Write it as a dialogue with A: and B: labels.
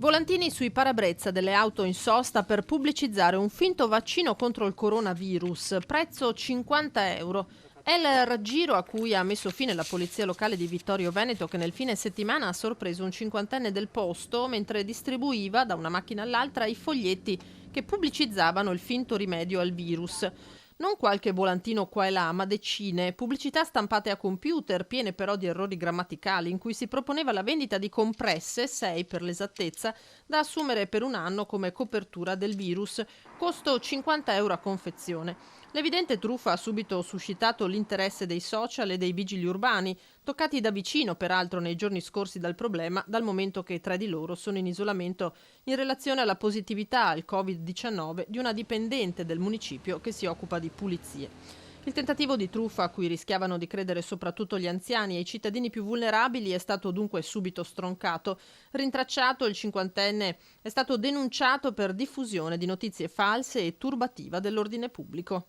A: Volantini sui parabrezza delle auto in sosta per pubblicizzare un finto vaccino contro il coronavirus. Prezzo 50 euro. È il raggiro a cui ha messo fine la polizia locale di Vittorio Veneto, che nel fine settimana ha sorpreso un cinquantenne del posto mentre distribuiva da una macchina all'altra i foglietti che pubblicizzavano il finto rimedio al virus. Non qualche volantino qua e là, ma decine, pubblicità stampate a computer, piene però di errori grammaticali, in cui si proponeva la vendita di compresse, 6 per l'esattezza, da assumere per un anno come copertura del virus, costo 50 euro a confezione. L'evidente truffa ha subito suscitato l'interesse dei social e dei vigili urbani, toccati da vicino peraltro nei giorni scorsi dal problema, dal momento che 3 di loro sono in isolamento in relazione alla positività al Covid-19 di una dipendente del municipio che si occupa di pulizie. Il tentativo di truffa a cui rischiavano di credere soprattutto gli anziani e i cittadini più vulnerabili è stato dunque subito stroncato. Rintracciato, il cinquantenne è stato denunciato per diffusione di notizie false e turbativa dell'ordine pubblico.